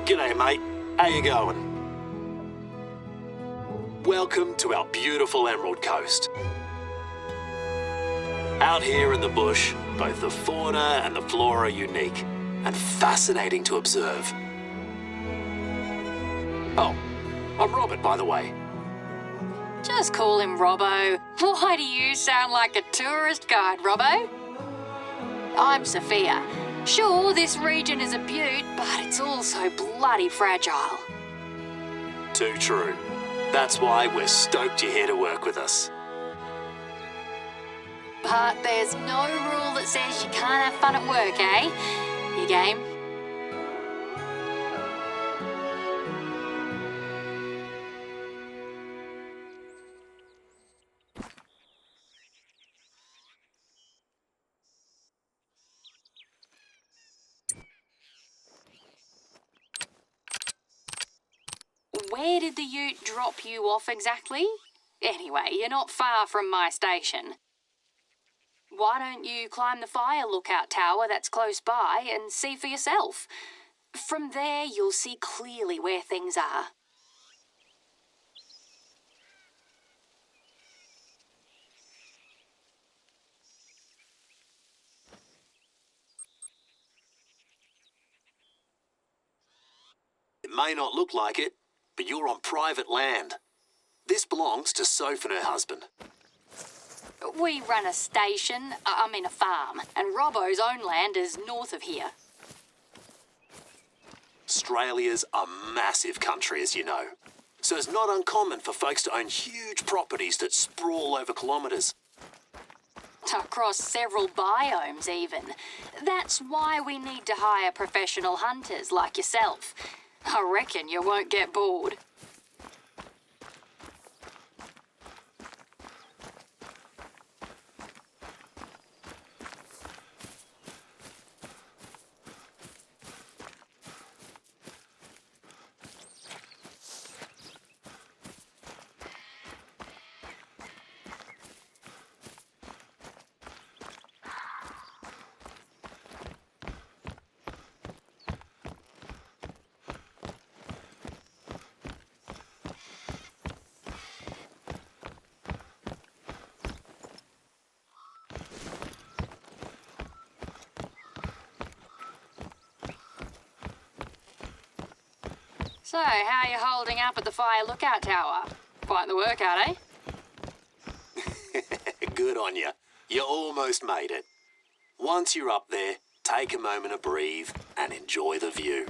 G'day, mate. How you going? Welcome to our beautiful Emerald Coast. Out here in the bush, both the fauna and the flora are unique and fascinating to observe. Oh, I'm Robert, by the way. Just call him Robbo. Why do you sound like a tourist guide, Robbo? I'm Sophia. Sure, this region is a beaut, but it's also bloody fragile. Too true. That's why we're stoked you're here to work with us. But there's no rule that says you can't have fun at work, eh? You game? Where did the ute drop you off exactly? Anyway, you're not far from my station. Why don't you climb the fire lookout tower that's close by and see for yourself? From there, you'll see clearly where things are. It may not look like it, but you're on private land. This belongs to Soph and her husband. We run a station, a farm, and Robbo's own land is north of here. Australia's a massive country, as you know. So it's not uncommon for folks to own huge properties that sprawl over kilometres. Across several biomes, even. That's why we need to hire professional hunters like yourself. I reckon you won't get bored. So, how are you holding up at the fire lookout tower? Quite the workout, eh? Good on you. You almost made it. Once you're up there, take a moment to breathe and enjoy the view.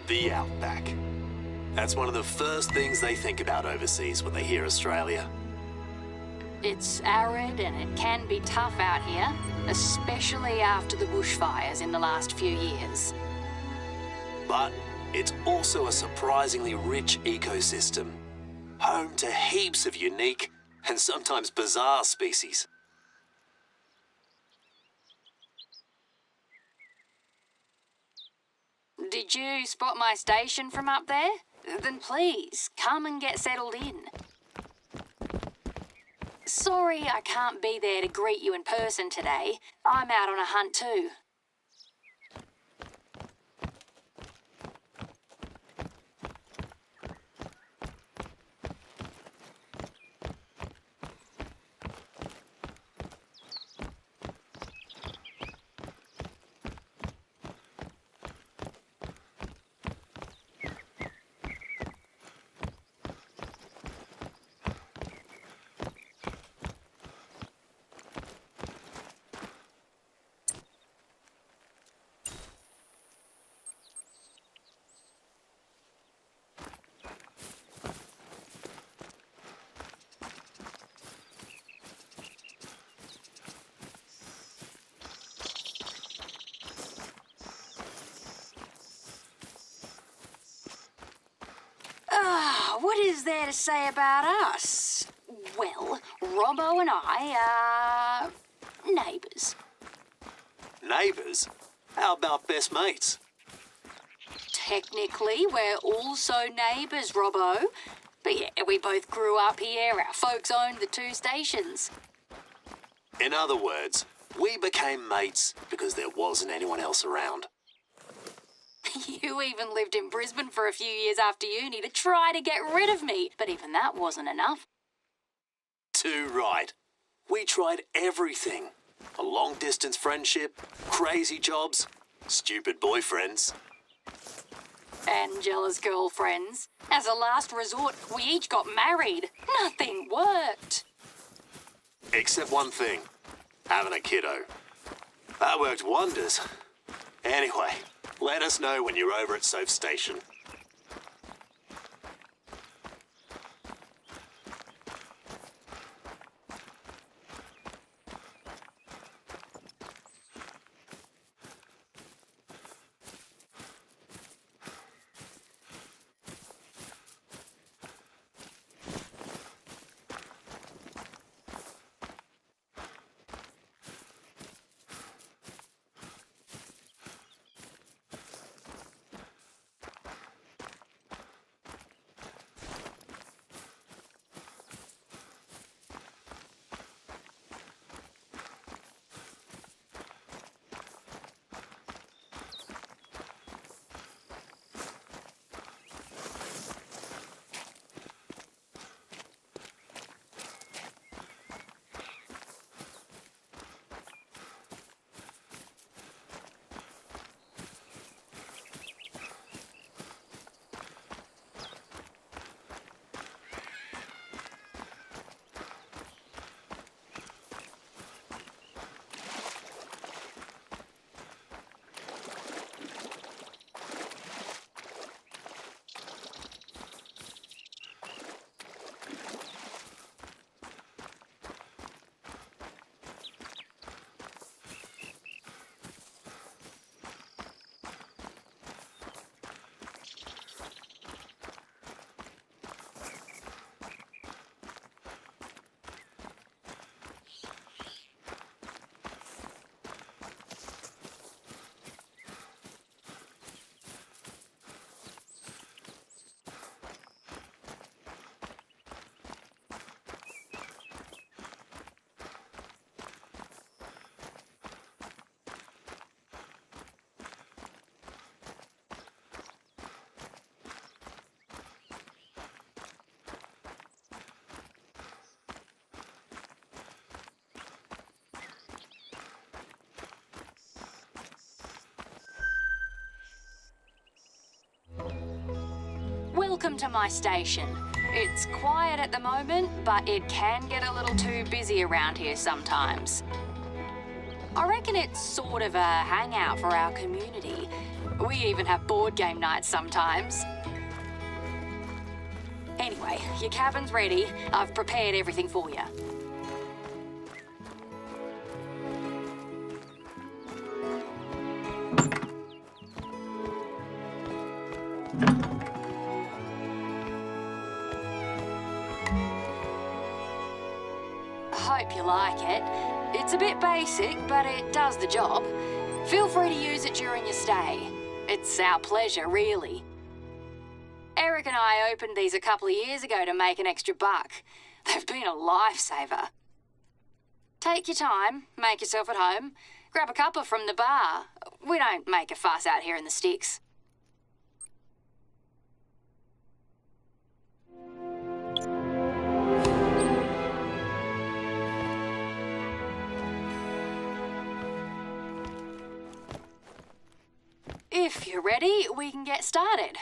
The outback. That's one of the first things they think about overseas when they hear Australia. It's arid and it can be tough out here, especially after the bushfires in the last few years. But it's also a surprisingly rich ecosystem, home to heaps of unique and sometimes bizarre species. Did you spot my station from up there? Then please, come and get settled in. Sorry I can't be there to greet you in person today. I'm out on a hunt too. is there to say about us? Well, Robbo and I are neighbours. Neighbours? How about best mates? Technically, we're also neighbours, Robbo. But yeah, we both grew up here. Our folks owned the two stations. In other words, we became mates because there wasn't anyone else around. You even lived in Brisbane for a few years after uni to try to get rid of me, but even that wasn't enough. Too right. We tried everything. A long-distance friendship, crazy jobs, stupid boyfriends. And jealous girlfriends. As a last resort, we each got married. Nothing worked. Except one thing, having a kiddo. That worked wonders. Anyway, let us know when you're over at Soph Station. Welcome to my station. It's quiet at the moment, but it can get a little too busy around here sometimes. I reckon it's sort of a hangout for our community. We even have board game nights sometimes. Anyway, your cabin's ready. I've prepared everything for you. Hope you like it. It's a bit basic, but it does the job. Feel free to use it during your stay. It's our pleasure, really. Eric and I opened these a couple of years ago to make an extra buck. They've been a lifesaver. Take your time, make yourself at home, grab a cuppa from the bar. We don't make a fuss out here in the sticks. If you're ready, we can get started.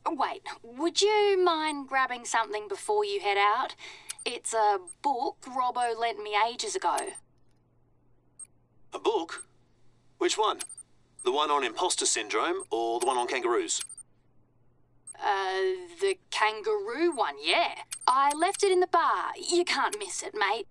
Wait, would you mind grabbing something before you head out? It's a book Robbo lent me ages ago. A book? Which one? The one on imposter syndrome or the one on kangaroos? The kangaroo one, yeah. I left it in the bar. You can't miss it, mate.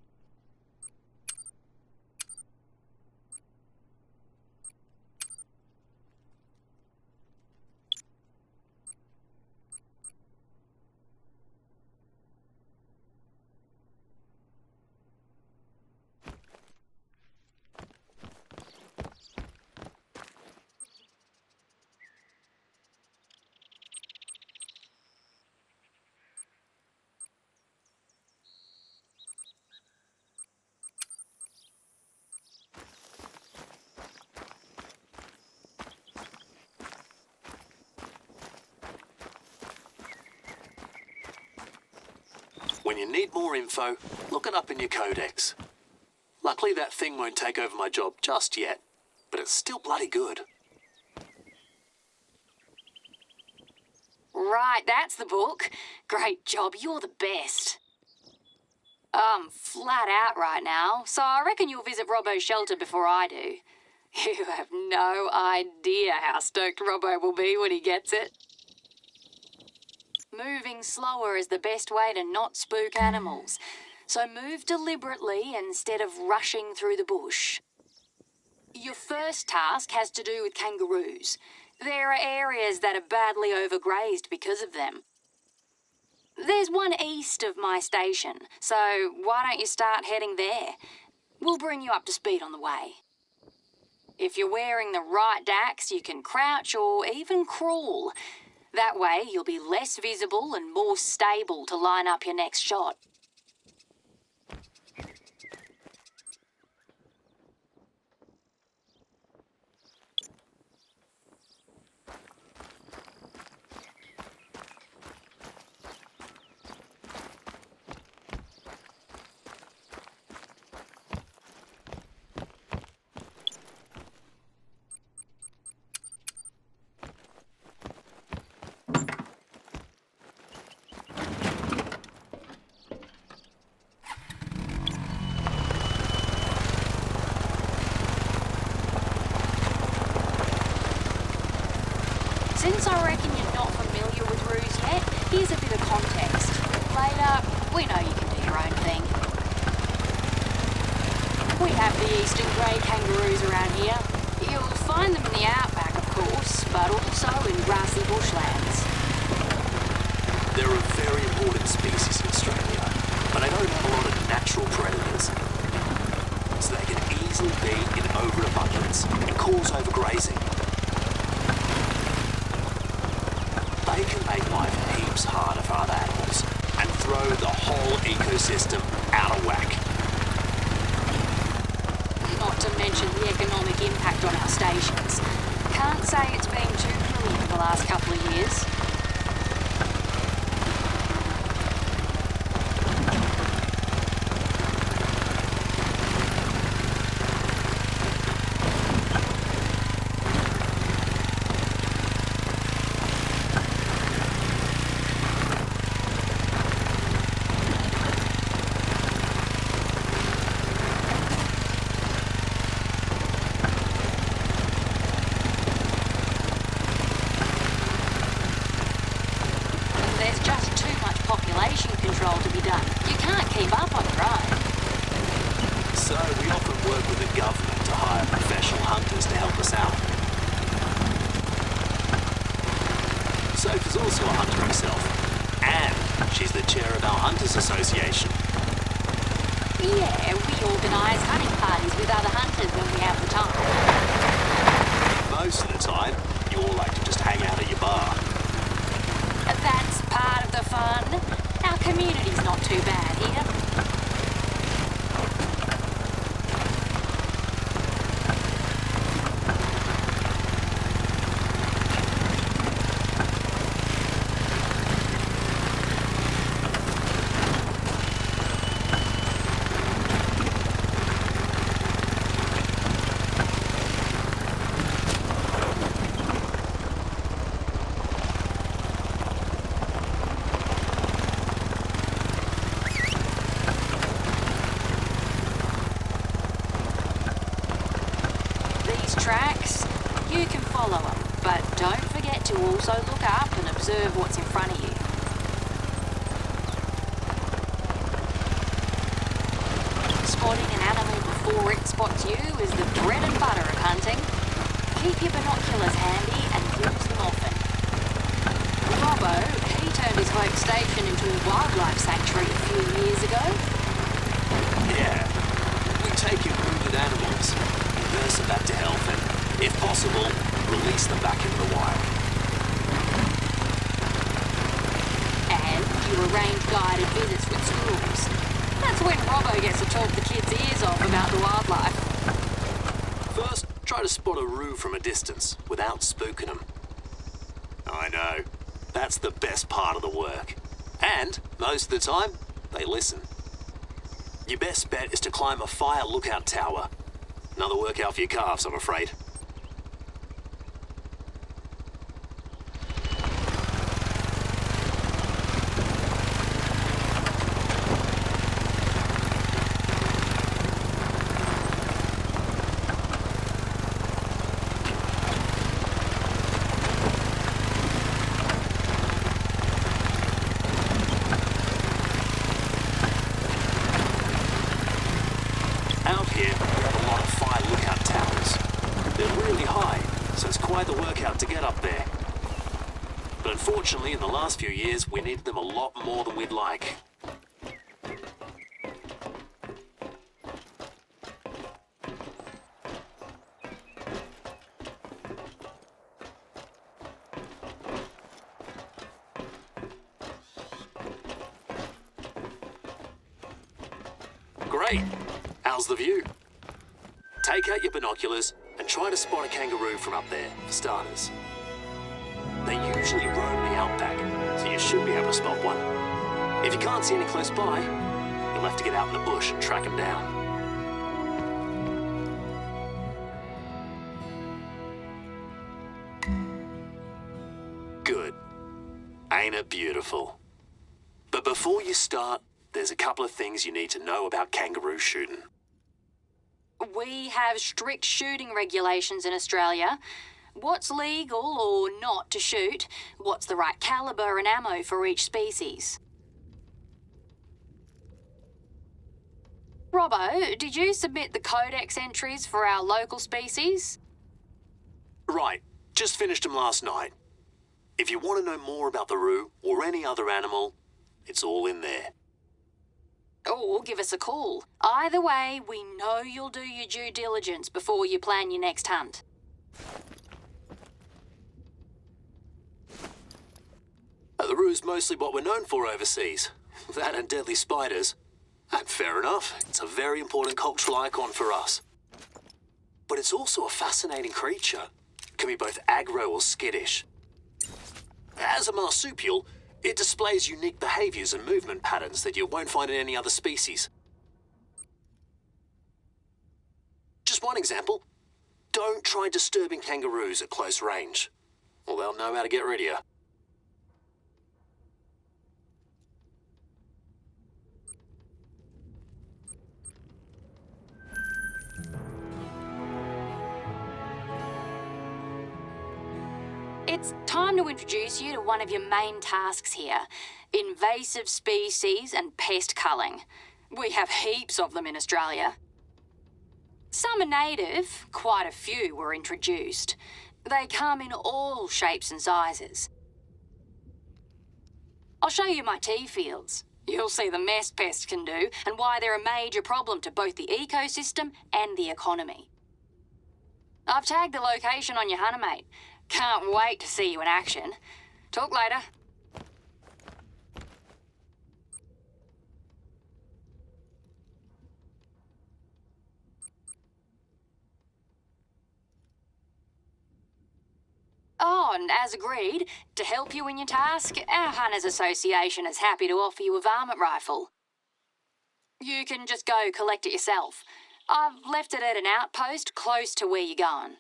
When you need more info, look it up in your codex. Luckily that thing won't take over my job just yet, but it's still bloody good. Right, that's the book. Great job, you're the best. I'm flat out right now, so I reckon you'll visit Robbo's shelter before I do. You have no idea how stoked Robbo will be when he gets it. Moving slower is the best way to not spook animals, so move deliberately instead of rushing through the bush. Your first task has to do with kangaroos. There are areas that are badly overgrazed because of them. There's one east of my station, so why don't you start heading there? We'll bring you up to speed on the way. If you're wearing the right dax, you can crouch or even crawl. That way, you'll be less visible and more stable to line up your next shot. Since I reckon you're not familiar with roos yet, here's a bit of context. Later, we know you can do your own thing. We have the eastern grey kangaroos around here. You'll find them in the outback, of course, but also in grassy bushlands. They're a very important species in Australia, but they don't have a lot of natural predators. So they can easily be in overabundance and cause overgrazing. They can make life heaps harder for other animals and throw the whole ecosystem out of whack. Not to mention the economic impact on our stations. Can't say it's been too brilliant the last couple of years. There's just too much population control to be done. You can't keep up on your own. So we often work with the government to hire professional hunters to help us out. Sophie's also a hunter herself, and she's the chair of our Hunters Association. Yeah, we organise hunting parties with other hunters when we have the time. Most of the time, you all like to just hang out at your bar. That's part of the fun. Our community's not too bad here. Tracks, you can follow them, but don't forget to also look up and observe what's in front of you. Spotting an animal before it spots you is the bread and butter of hunting. Keep your binoculars handy and use them often. Robbo, he turned his home station into a wildlife sanctuary a few years ago. Yeah, we take in wounded animals, nurse them back to health, and, if possible, release them back into the wild. And you arrange guided visits with schools. That's when Robbo gets to talk the kids' ears off about the wildlife. First, try to spot a roo from a distance without spooking them. I know, that's the best part of the work. And, most of the time, they listen. Your best bet is to climb a fire lookout tower. Another workout for your calves, I'm afraid. Out here, we have a lot of fire lookout towers. They're really high, so it's quite the workout to get up there. But unfortunately, in the last few years, we needed them a lot more than we'd like. Great. How's the view? Take out your binoculars and try to spot a kangaroo from up there, for starters. They usually roam the outback, so you should be able to spot one. If you can't see any close by, you'll have to get out in the bush and track them down. Good. Ain't it beautiful? But before you start, there's a couple of things you need to know about kangaroo shooting. We have strict shooting regulations in Australia. What's legal or not to shoot? What's the right caliber and ammo for each species? Robbo, did you submit the codex entries for our local species? Right, just finished them last night. If you want to know more about the roo or any other animal, it's all in there. Or give us a call. Either way, we know you'll do your due diligence before you plan your next hunt. The roo's mostly what we're known for overseas. That and deadly spiders. And fair enough, it's a very important cultural icon for us. But it's also a fascinating creature. It can be both aggro or skittish. As a marsupial, it displays unique behaviors and movement patterns that you won't find in any other species. Just one example. Don't try disturbing kangaroos at close range, or they'll know how to get rid of you. It's time to introduce you to one of your main tasks here, invasive species and pest culling. We have heaps of them in Australia. Some are native, quite a few were introduced. They come in all shapes and sizes. I'll show you my tea fields. You'll see the mess pests can do and why they're a major problem to both the ecosystem and the economy. I've tagged the location on your hunter, mate. Can't wait to see you in action. Talk later. Oh, and as agreed, to help you in your task, our Hunters Association is happy to offer you a varmint rifle. You can just go collect it yourself. I've left it at an outpost close to where you're going.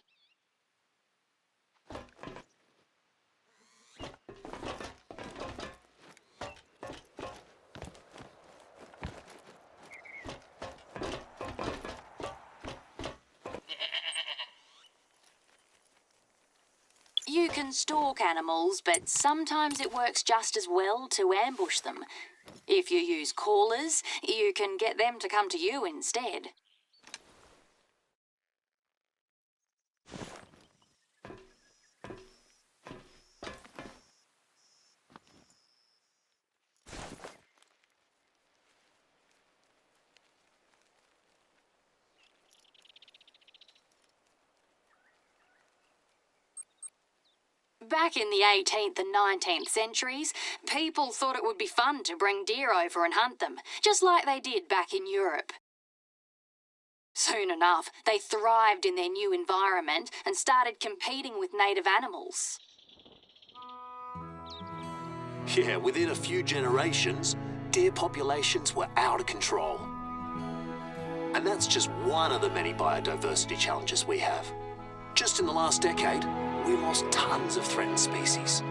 You can stalk animals, but sometimes it works just as well to ambush them. If you use callers, you can get them to come to you instead. Back in the 18th and 19th centuries, people thought it would be fun to bring deer over and hunt them, just like they did back in Europe. Soon enough, they thrived in their new environment and started competing with native animals. Yeah, within a few generations, deer populations were out of control. And that's just one of the many biodiversity challenges we have. Just in the last decade, we lost tons of threatened species.